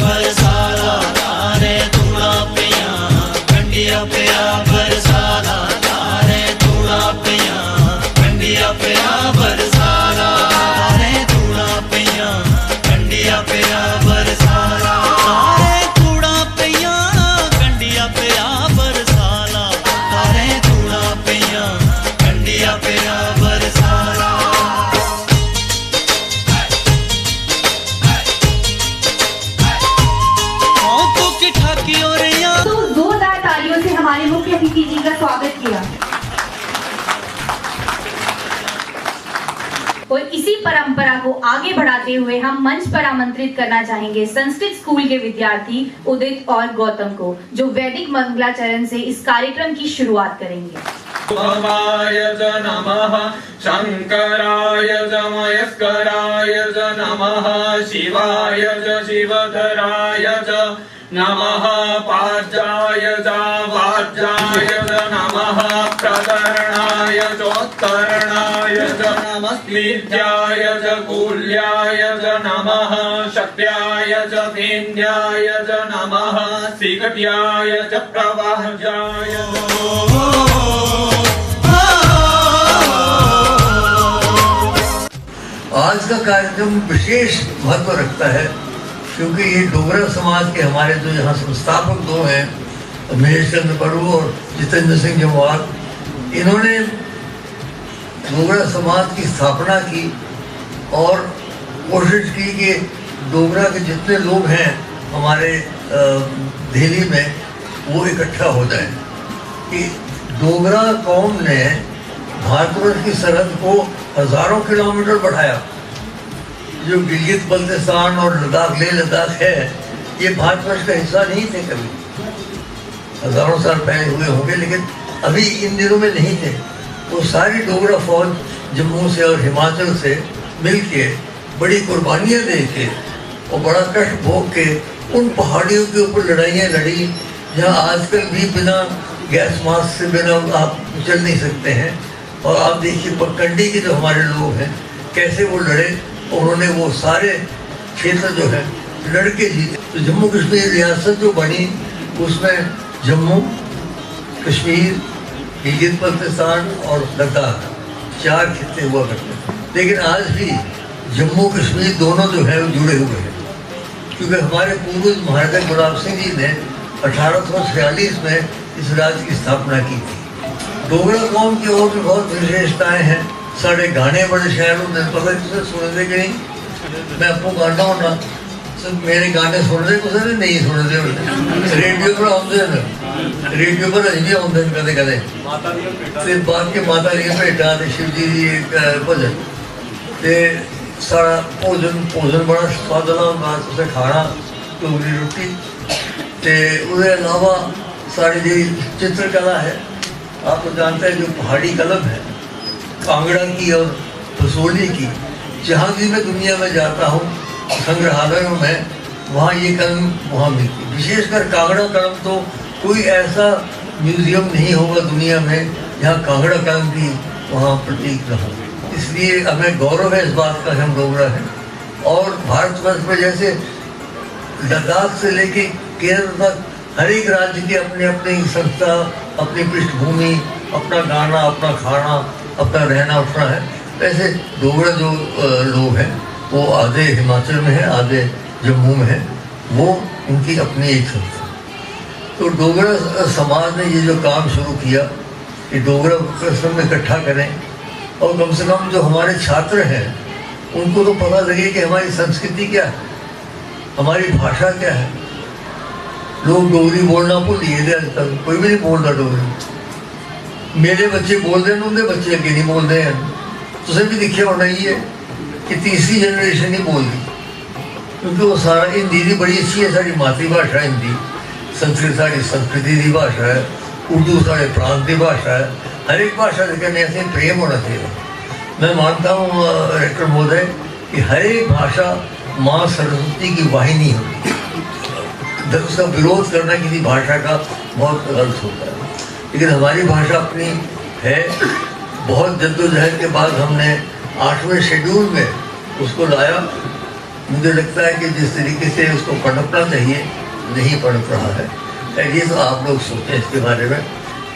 बरसाला तारे तूड़ा पिया कंडिया पिया बरसाला तारे तूड़ा पिया कंडिया पिया बरसाला तारे तूड़ा पिया कंडिया पिया बरसाला तारे तूड़ा पिया कंडिया पिया बरसाला तारे तूड़ा पिया कंडिया पिया बरसाला। तो जोरदार तालियों से हमारे मुख्य अतिथि जी का स्वागत किया। और इसी परंपरा को आगे बढ़ाते हुए हम मंच पर आमंत्रित करना चाहेंगे संस्कृत स्कूल के विद्यार्थी उदित और गौतम को, जो वैदिक मंगलाचरण से इस कार्यक्रम की शुरुआत करेंगे। भवाय च नमः शंकराय च मयस्कराय च नमः शिवाय च शिवधराय च नमः पार्जाय च वार्जाय च नमः प्रकरणाय चोत्तरणाय च नमस्मित्याय च कूल्याय च नमः शक्त्याय च फेन्द्याय च नमः श्रीकट्याय च प्रवहजाय। आज का कार्यक्रम विशेष महत्व रखता है क्योंकि ये डोगरा समाज के हमारे जो यहाँ संस्थापक दो हैं, महेश चंद्र बड़ू और जितेंद्र सिंह जमवाल, इन्होंने डोगरा समाज की स्थापना की और कोशिश की कि डोगरा के जितने लोग हैं हमारे दिल्ली में वो इकट्ठा हो जाएं। कि डोगरा कौम ने भारतवर्ष की सरहद को हजारों किलोमीटर बढ़ाया। जो गिलगित बल्तिस्तान और लद्दाख लेह लद्दाख है, ये भारतवर्ष का हिस्सा नहीं थे कभी, हजारों साल पहले हुए होंगे, लेकिन अभी इन दिनों में नहीं थे। वो सारी डोगरा फौज जम्मू से और हिमाचल से मिल के बड़ी कुर्बानियाँ दे के और बड़ा कष्ट भोग के उन पहाड़ियों के ऊपर लड़ाइयाँ लड़ी जहाँ आजकल भी बिना गैस मास्क से बिना आप चल नहीं सकते हैं। और आप देखिए पगडंडी के जो हमारे लोग हैं कैसे वो लड़े, उन्होंने वो सारे क्षेत्र जो है लड़के जीते। तो जम्मू कश्मीर रियासत जो बनी उसमें जम्मू कश्मीर, गिलगित बल्तिस्तान और लद्दाख 4 खित्ते हुआ करते थे। लेकिन आज भी जम्मू कश्मीर दोनों जो है वो जुड़े हुए हैं क्योंकि हमारे पूर्वज महाराजा गुलाब सिंह जी ने 1846 में इस राज्य की स्थापना की थी। डोगरा कौम की और भी बहुत विशेषताएं हैं। साढ़े गाने बड़े शहर होते हैं, पता किसे सुनते कि नहीं। मैं आपको गाना होना सब मेरे गाने सुनते कुछ नहीं सुनते, रेडियो पर आते हैं, रेडियो पर अभी भी आते हैं कदे कदे। फिर बाद के माता दी भेटा शिव जी की भजन ते सारा भोजन बड़ा स्वाद होंदा, तुसें खाना डोगरी रोटी ते उसके अलावा साड़ी जी चित्रकला है। आप तो जानते हैं जो पहाड़ी कलम है कांगड़ा की और बसोली की, जहाँ भी मैं दुनिया में जाता हूँ संग्रहालयों में वहाँ ये कलम वहाँ मिलती। विशेषकर कांगड़ा कलम तो कोई ऐसा म्यूजियम नहीं होगा दुनिया में जहाँ कांगड़ा कलम की वहाँ प्रतीक रहा। इसलिए हमें गौरव है इस बात का, हम डोगरा हैं। और भारतवर्ष में जैसे लद्दाख से लेके केरल तक हर एक राज्य की अपनी अपनी संस्था, अपनी पृष्ठभूमि, अपना गाना, अपना खाना, अपना रहना उठना है। वैसे डोगरा जो लोग हैं वो आधे हिमाचल में है, आधे जम्मू में है, वो उनकी अपनी एक संस्था। तो डोगरा समाज ने ये जो काम शुरू किया कि डोगरा को सब इकट्ठा करें और कम से कम जो हमारे छात्र हैं उनको तो पता लगे कि हमारी संस्कृति क्या है, हमारी भाषा क्या है। लोग डोगरी बोलना भूल गए थे, आजकल कोई भी नहीं बोलता डोगरी। मेरे बच्चे बोलते हैं, उनके बच्चे अगे नहीं बोलते हैं। तुझे भी दिखे होना ही है कि तीसरी जनरेशन नहीं बोलती क्योंकि वो सारा हिंदी की बड़ी अच्छी है, साड़ी मातृभाषा हिंदी। संस्कृत साड़ी संस्कृति की भाषा है, उर्दू साढ़े प्रांत की भाषा है। हर एक भाषा से कहने ऐसे प्रेम होना चाहिए। मैं मानता हूँ डायरेक्टर महोदय कि हर एक भाषा माँ सरस्वती की वाहिनी होती है। उसका विरोध करना किसी भाषा का बहुत गलत होता है, लेकिन हमारी भाषा अपनी है। बहुत जद्दोजहद के बाद हमने 8वें शेड्यूल में उसको लाया मुझे लगता है कि जिस तरीके से उसको पनपना चाहिए नहीं पनप रहा है। खैर ये तो आप लोग सोचें इसके बारे में,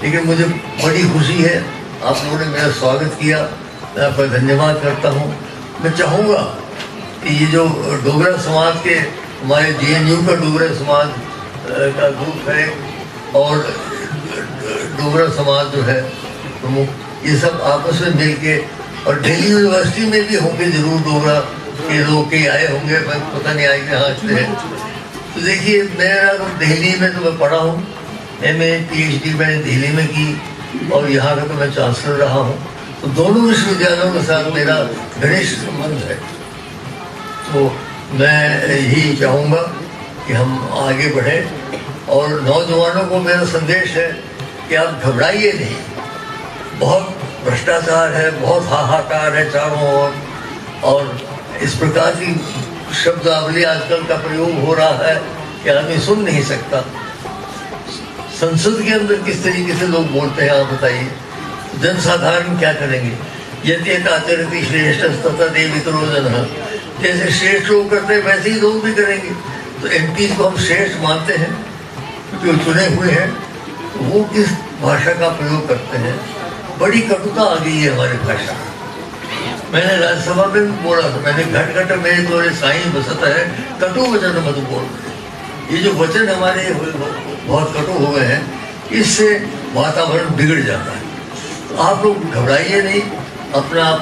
लेकिन मुझे बड़ी खुशी है आप लोगों ने मेरा स्वागत किया, मैं आपका धन्यवाद करता हूँ। मैं चाहूँगा कि ये जो डोगरा समाज के हमारे JNU का डोगरा समाज का ग्रुप है और डोगरा समाज जो है प्रमुख, ये सब आपस में मिल के, और दिल्ली यूनिवर्सिटी में भी होंगे जरूर डोगरा के लोग के आए होंगे, मैं पता नहीं आए कहाँ से। तो देखिए मेरा तो दिल्ली में तो मैं पढ़ा हूँ, MA PhD मैंने दिल्ली में की और यहाँ का तो मैं चांसलर रहा हूँ, तो दोनों विश्वविद्यालयों के साथ मेरा घनिष्ठ संबंध है। तो मैं यही चाहूँगा कि हम आगे बढ़ें और नौजवानों को मेरा संदेश है कि आप घबराइए नहीं। बहुत भ्रष्टाचार है, बहुत हाहाकार है चारों ओर, और इस प्रकार की शब्दावली आजकल का प्रयोग हो रहा है कि आदमी सुन नहीं सकता। संसद के अंदर किस तरीके से लोग बोलते हैं आप बताइए, जनसाधारण क्या करेंगे? यदि आचरति श्रेष्ठ तथा देवितरो जनः, जैसे श्रेष्ठ लोग करते हैं वैसे ही लोग भी करेंगे। तो MP को हम श्रेष्ठ मानते हैं क्योंकि वो चुने हुए हैं, तो वो किस भाषा का प्रयोग करते हैं? बड़ी कटुता आ गई है हमारी भाषा। मैंने राज्यसभा में भी बोला था, मैंने घट घट मेरे तोरे साईं बसता है, कटु वचन मत बोल। ये जो वचन हमारे बहुत कटु हो गए हैं, इससे वातावरण बिगड़ जाता है। तो आप लोग घबराइए नहीं, अपने आप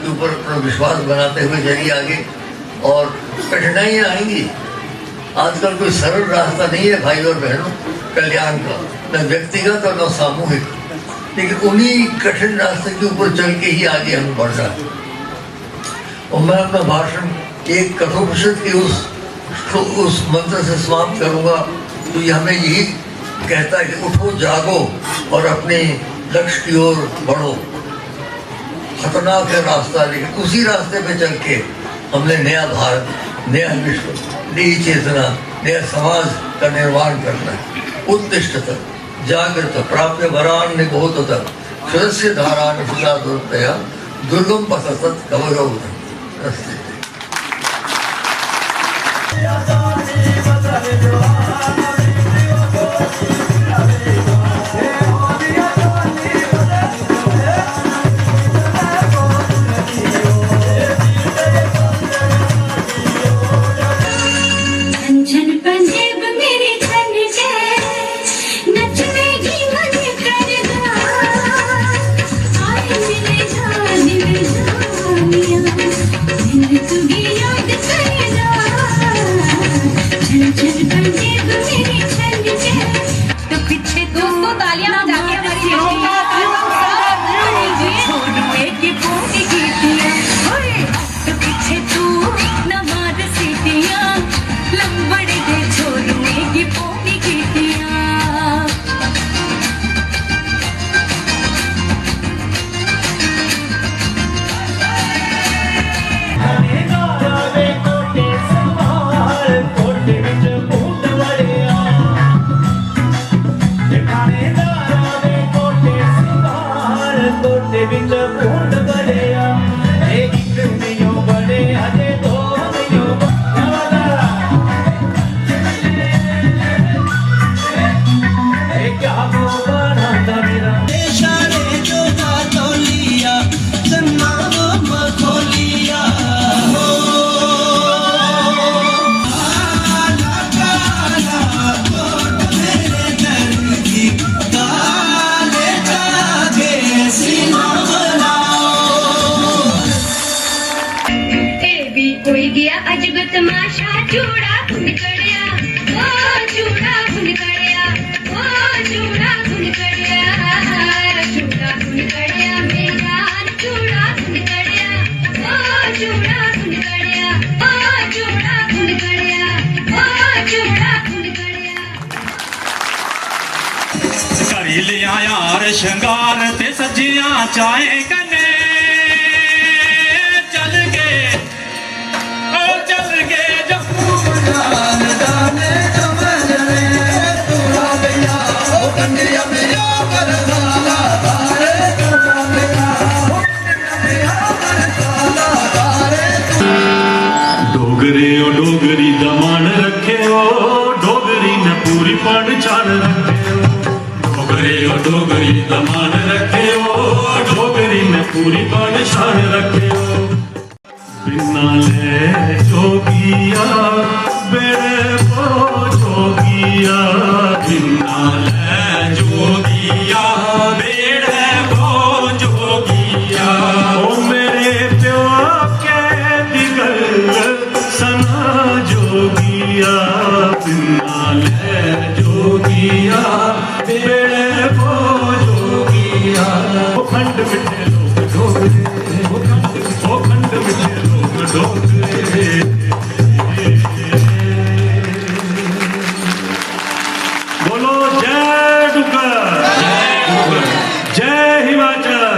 के ऊपर अपना विश्वास बनाते हुए चलिए आगे, और कठिनाइयाँ आएंगी। आजकल कोई सरल रास्ता नहीं है भाई और बहनों कल्याण का, न व्यक्तिगत और न सामूहिक, लेकिन उन्हीं कठिन रास्ते के ऊपर चल के ही आगे हम बढ़ रहे हैं। और मैं अपना भाषण एक कठोपनिषद की उस मंत्र से समाप्त करूंगा, तो ये हमें यही कहता है कि उठो जागो और अपने लक्ष्य की ओर बढ़ो। खतरनाक है रास्ता, लेकिन उसी रास्ते पे चल के हमने नया भारत, नया विश्व, नई चेतना, नया समाज का निर्माण करना है। उत्तिष्ठत जागृत प्राप्य वरान निबोधत क्षरस्य धारान सुधा दुर्तया दुर्गम पससत कवरव। यार श्रृंगार ते सजिया चाहे कने चल गए जम्मू बाजार जाने जमजरे तूरा भैया ओ कंडिया मेरा बरसाला तारे तूरा भैया ओ कंडिया मेरा बरसाला तारे ओ डोगरी दमान रखे ओ डोगरी ने पूरी पहचान रखे डोगरे ओ डोगरी दमान रखे ओ डोगरी ने पूरी पहचान रखे बिना ले जोगिया बेड़े पो जोगिया बिना ले जोगिया बेड़े पो जोगिया ओ मेरे प्यो के दिगल सना जोगिया बिना ले जोगिया बेड़े पो जोगिया ओ खंड मिठे लोग डोगरे ओ खंड मिठे लोग डोगरे बोलो जय डुग्गर जय हिमाचल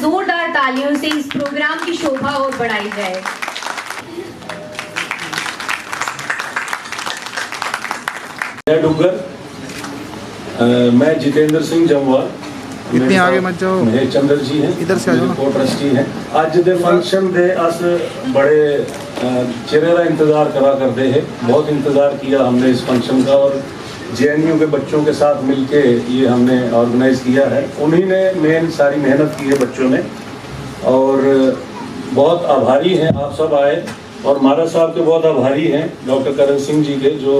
जोरदार तालियों से इस प्रोग्राम की शोभा और बढ़ाई जाए। जय डुग्गर मैं जितेंद्र सिंह जमवाल इतने आगे मत जाओ। महेश चंद्र जी हैं इधर से आ जाओ ना। को ट्रस्टी हैं अज दे फंक्शन दे अस बड़े चिरे का इंतजार करा करते हैं बहुत इंतजार किया हमने इस फंक्शन का और जेएनयू के बच्चों के साथ मिलके ये हमने ऑर्गेनाइज किया है उन्हीं ने मेन सारी मेहनत की है बच्चों ने और बहुत आभारी हैं आप सब आए और महाराज साहब के बहुत आभारी हैं डॉक्टर करण सिंह जी के जो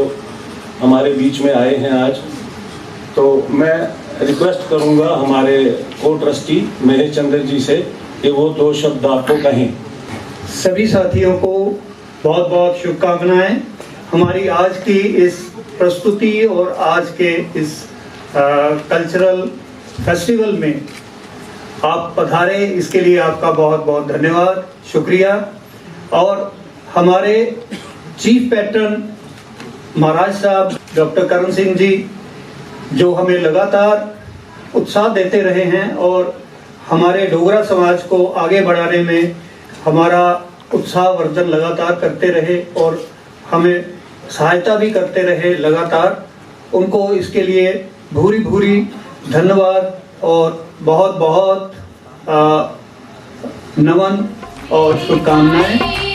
हमारे बीच में आए हैं आज तो मैं रिक्वेस्ट करूंगा हमारे को ट्रस्टी महेश चंद्र जी से कि वो 2 शब्द आपको कहें। सभी साथियों को बहुत बहुत शुभकामनाएं हमारी आज की इस प्रस्तुति और आज के इस कल्चरल फेस्टिवल में आप पधारे इसके लिए आपका बहुत बहुत धन्यवाद शुक्रिया और हमारे चीफ पैटर्न महाराज साहब डॉक्टर करण सिंह जी जो हमें लगातार उत्साह देते रहे हैं और हमारे डोगरा समाज को आगे बढ़ाने में हमारा उत्साहवर्धन लगातार करते रहे और हमें सहायता भी करते रहे लगातार उनको इसके लिए भूरी भूरी धन्यवाद और बहुत बहुत नमन और शुभकामनाएं।